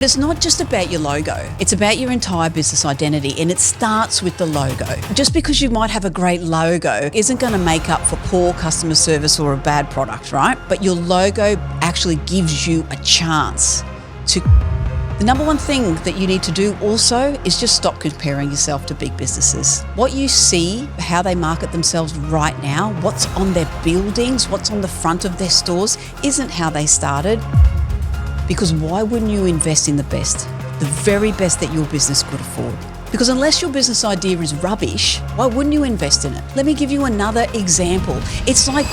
It's not just about your logo, it's about your entire business identity, and it starts with the logo. Just because you might have a great logo isn't going to make up for poor customer service or a bad product, right? But your logo actually gives you a chance to... The number one thing that you need to do also is just stop comparing yourself to big businesses. What you see, how they market themselves right now, what's on their buildings, what's on the front of their stores, isn't how they started. Because why wouldn't you invest in the best, the very best that your business could afford? Because unless your business idea is rubbish, why wouldn't you invest in it? Let me give you another example. It's like...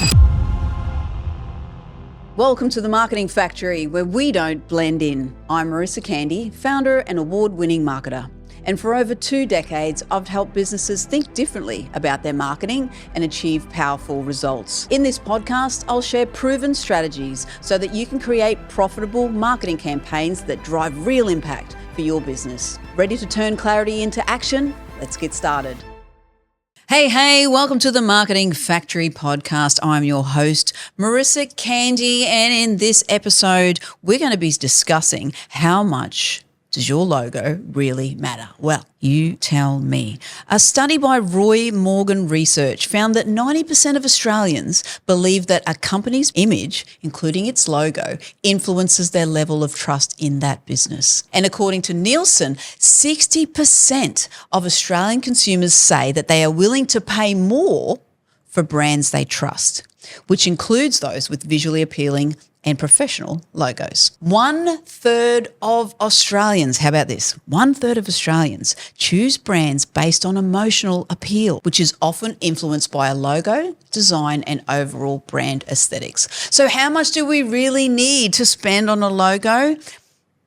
Welcome to the Marketing Factory, where we don't blend in. I'm Marissa Candy, founder and award-winning marketer. And for over 2 decades, I've helped businesses think differently about their marketing and achieve powerful results. In this podcast, I'll share proven strategies so that you can create profitable marketing campaigns that drive real impact for your business. Ready to turn clarity into action? Let's get started. Hey, welcome to the Marketing Factory podcast. I'm your host, Marissa Candy, and in this episode, we're going to be discussing how much does your logo really matter? Well, you tell me. A study by Roy Morgan Research found that 90% of Australians believe that a company's image, including its logo, influences their level of trust in that business. And according to Nielsen, 60% of Australian consumers say that they are willing to pay more for brands they trust, which includes those with visually appealing and professional logos. 1/3 of Australians, how about this? 1/3 of Australians choose brands based on emotional appeal, which is often influenced by a logo, design, and overall brand aesthetics. So how much do we really need to spend on a logo?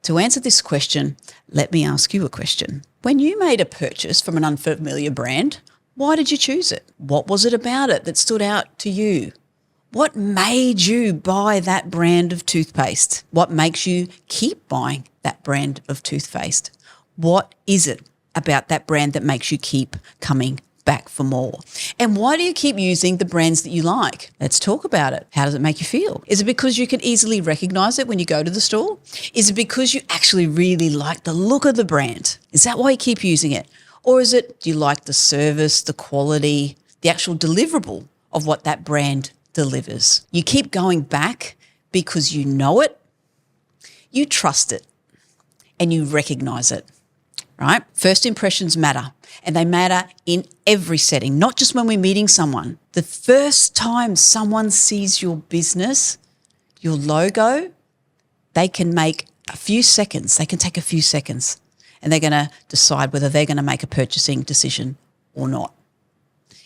To answer this question, let me ask you a question. When you made a purchase from an unfamiliar brand, why did you choose it? What was it about it that stood out to you? What made you buy that brand of toothpaste? What makes you keep buying that brand of toothpaste? What is it about that brand that makes you keep coming back for more? And why do you keep using the brands that you like? Let's talk about it. How does it make you feel? Is it because you can easily recognize it when you go to the store? Is it because you actually really like the look of the brand? Is that why you keep using it? Or is it, do you like the service, the quality, the actual deliverable of what that brand delivers? You keep going back because you know it, you trust it, and you recognize it, right? First impressions matter, and they matter in every setting, not just when we're meeting someone. The first time someone sees your business, your logo, they can take a few seconds, and they're going to decide whether they're going to make a purchasing decision or not.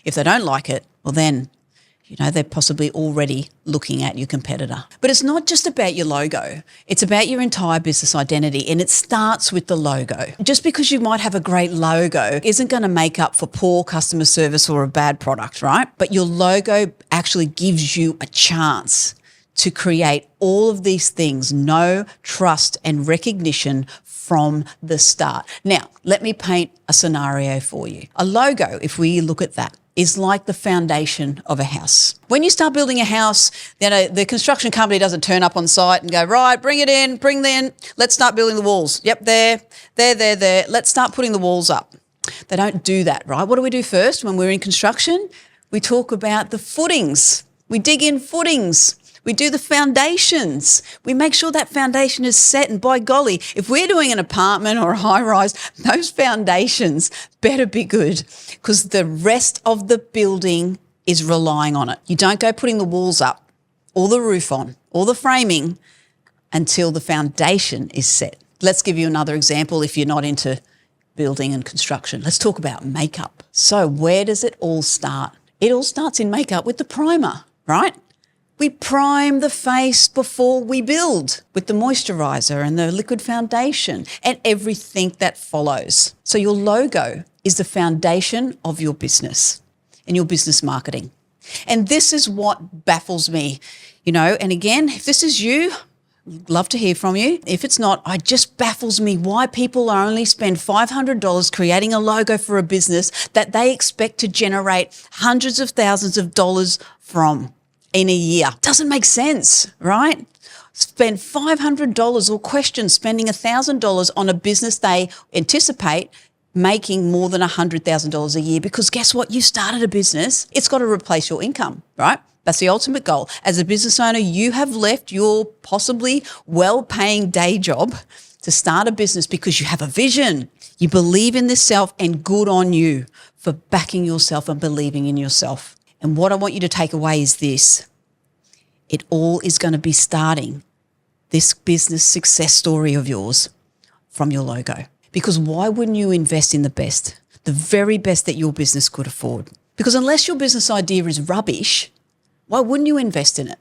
If they don't like it, well then, they're possibly already looking at your competitor. But it's not just about your logo. It's about your entire business identity, and it starts with the logo. Just because you might have a great logo isn't going to make up for poor customer service or a bad product, right? But your logo actually gives you a chance to create all of these things, know, trust, and recognition from the start. Now, let me paint a scenario for you. A logo, if we look at that, is like the foundation of a house. When you start building a house, the construction company doesn't turn up on site and go, right, bring it in, let's start building the walls. Yep, there, let's start putting the walls up. They don't do that, right? What do we do first when we're in construction? We talk about the footings. We dig in footings. We do the foundations. We make sure that foundation is set, and by golly, if we're doing an apartment or a high-rise, those foundations better be good, because the rest of the building is relying on it. You don't go putting the walls up or the roof on or the framing until the foundation is set. Let's give you another example if you're not into building and construction. Let's talk about makeup. So where does it all start? It all starts in makeup with the primer, right? We prime the face before we build with the moisturizer and the liquid foundation and everything that follows. So your logo is the foundation of your business and your business marketing. And this is what baffles me, and again, if this is you, love to hear from you. If it's not, it just baffles me why people only spend $500 creating a logo for a business that they expect to generate hundreds of thousands of dollars from in a year. Doesn't make sense, right? spend $500 or question spending $1,000 on a business they anticipate making more than $100,000 a year, because guess what? You started a business. It's got to replace your income, right? That's the ultimate goal. As a business owner, you have left your possibly well-paying day job to start a business because you have a vision. You believe in this self, and good on you for backing yourself and believing in yourself. And what I want you to take away is this. It all is going to be starting this business success story of yours from your logo. Because why wouldn't you invest in the best, the very best that your business could afford? Because unless your business idea is rubbish, why wouldn't you invest in it?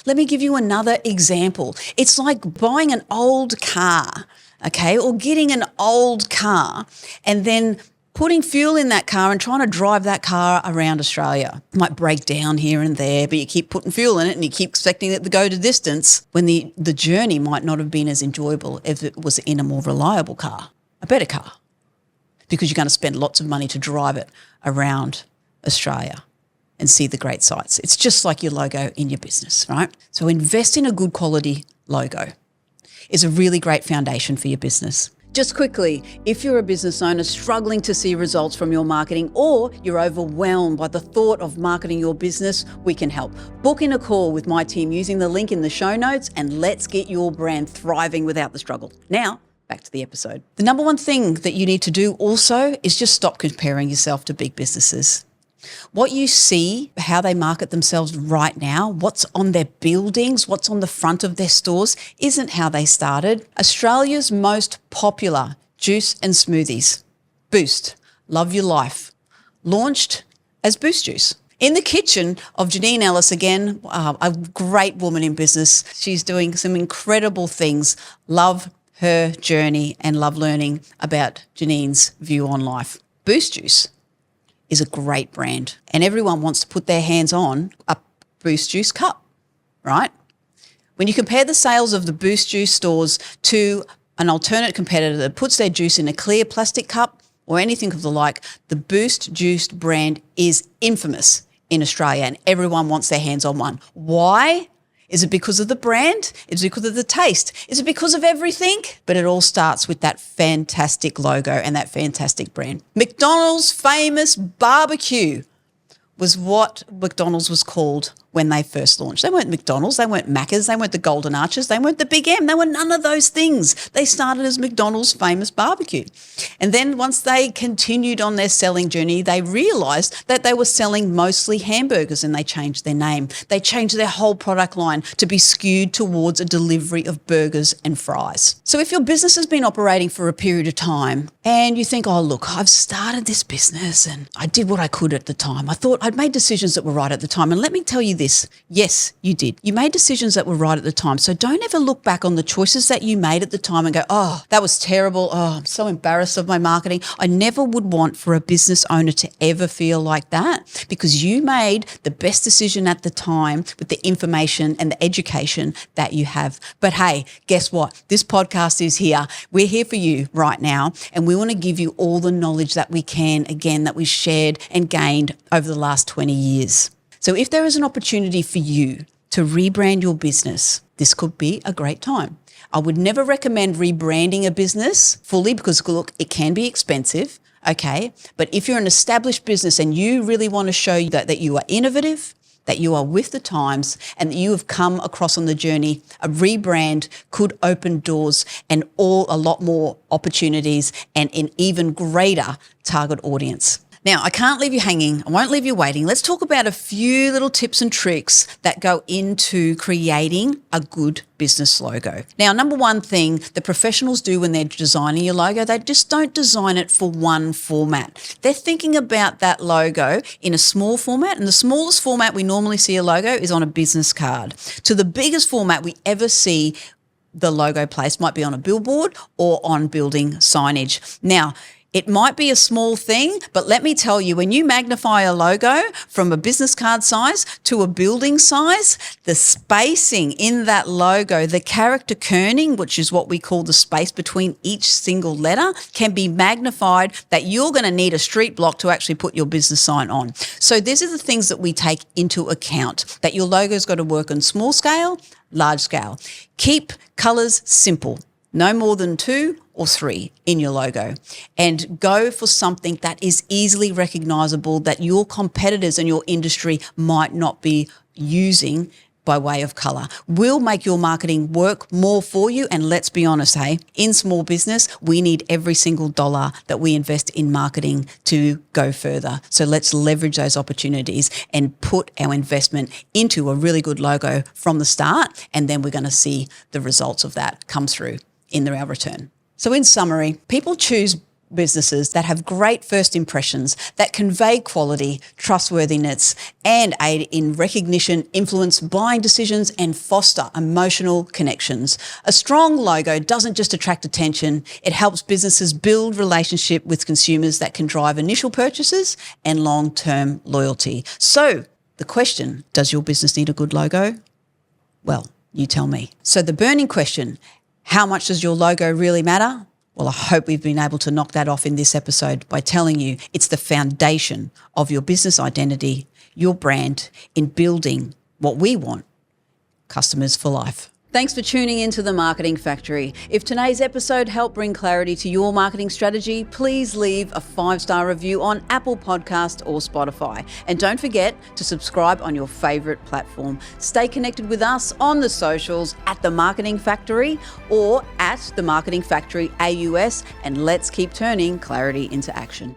Let me give you another example. It's like buying an old car, okay, or getting an old car and then putting fuel in that car and trying to drive that car around Australia. It might break down here and there, but you keep putting fuel in it and you keep expecting it to go the distance when the journey might not have been as enjoyable if it was in a more reliable car, a better car, because you're going to spend lots of money to drive it around Australia and see the great sights. It's just like your logo in your business, right? So invest in a good quality logo is a really great foundation for your business. Just quickly, if you're a business owner struggling to see results from your marketing, or you're overwhelmed by the thought of marketing your business, we can help. Book in a call with my team using the link in the show notes, and let's get your brand thriving without the struggle. Now, back to the episode. The number one thing that you need to do also is just stop comparing yourself to big businesses. What you see, how they market themselves right now, what's on their buildings, what's on the front of their stores, isn't how they started. Australia's most popular juice and smoothies, Boost, Love Your Life, launched as Boost Juice. In the kitchen of Janine Ellis, again, a great woman in business. She's doing some incredible things. Love her journey and love learning about Janine's view on life. Boost Juice is a great brand, and everyone wants to put their hands on a Boost Juice cup, right? When you compare the sales of the Boost Juice stores to an alternate competitor that puts their juice in a clear plastic cup or anything of the like, the Boost Juice brand is infamous in Australia, and everyone wants their hands on one. Why? Is it because of the brand? Is it because of the taste? Is it because of everything? But it all starts with that fantastic logo and that fantastic brand. McDonald's famous barbecue was what McDonald's was called when they first launched. They weren't McDonald's, they weren't Macca's, they weren't the Golden Arches, they weren't the Big M, they were none of those things. They started as McDonald's famous barbecue. And then once they continued on their selling journey, they realised that they were selling mostly hamburgers, and they changed their name. They changed their whole product line to be skewed towards a delivery of burgers and fries. So if your business has been operating for a period of time and you think, oh, look, I've started this business and I did what I could at the time. I thought I'd made decisions that were right at the time. And let me tell you this. Yes, you did. You made decisions that were right at the time. So don't ever look back on the choices that you made at the time and go, oh, that was terrible. Oh, I'm so embarrassed of my marketing. I never would want for a business owner to ever feel like that, because you made the best decision at the time with the information and the education that you have. But hey, guess what? This podcast is here. We're here for you right now, and we want to give you all the knowledge that we can, again, that we shared and gained over the last 20 years. So if there is an opportunity for you to rebrand your business, this could be a great time. I would never recommend rebranding a business fully because, look, it can be expensive, okay? But if you're an established business and you really want to show that you are innovative, that you are with the times, and that you have come across on the journey, a rebrand could open doors and a lot more opportunities and an even greater target audience. Now, I can't leave you hanging. I won't leave you waiting. Let's talk about a few little tips and tricks that go into creating a good business logo. Now, number one thing that professionals do when they're designing your logo, they just don't design it for one format. They're thinking about that logo in a small format, and the smallest format we normally see a logo is on a business card. To the biggest format we ever see the logo placed might be on a billboard or on building signage. Now, It might be a small thing, but let me tell you, when you magnify a logo from a business card size to a building size, the spacing in that logo, the character kerning, which is what we call the space between each single letter, can be magnified that you're going to need a street block to actually put your business sign on. So these are the things that we take into account, that your logo's got to work on small scale, large scale. Keep colours simple. No more than 2 or 3 in your logo, and go for something that is easily recognizable that your competitors in your industry might not be using by way of color. Will make your marketing work more for you. And let's be honest, hey, in small business, we need every single dollar that we invest in marketing to go further. So let's leverage those opportunities and put our investment into a really good logo from the start. And then we're going to see the results of that come through in our return. So in summary, people choose businesses that have great first impressions, that convey quality, trustworthiness, and aid in recognition, influence buying decisions, and foster emotional connections. A strong logo doesn't just attract attention, it helps businesses build relationship with consumers that can drive initial purchases and long-term loyalty. So the question, does your business need a good logo? Well, you tell me. So the burning question, how much does your logo really matter? Well, I hope we've been able to knock that off in this episode by telling you it's the foundation of your business identity, your brand, in building what we want, customers for life. Thanks for tuning into The Marketing Factory. If today's episode helped bring clarity to your marketing strategy, please leave a 5-star review on Apple Podcast or Spotify. And don't forget to subscribe on your favorite platform. Stay connected with us on the socials at The Marketing Factory or at The Marketing Factory AUS, and let's keep turning clarity into action.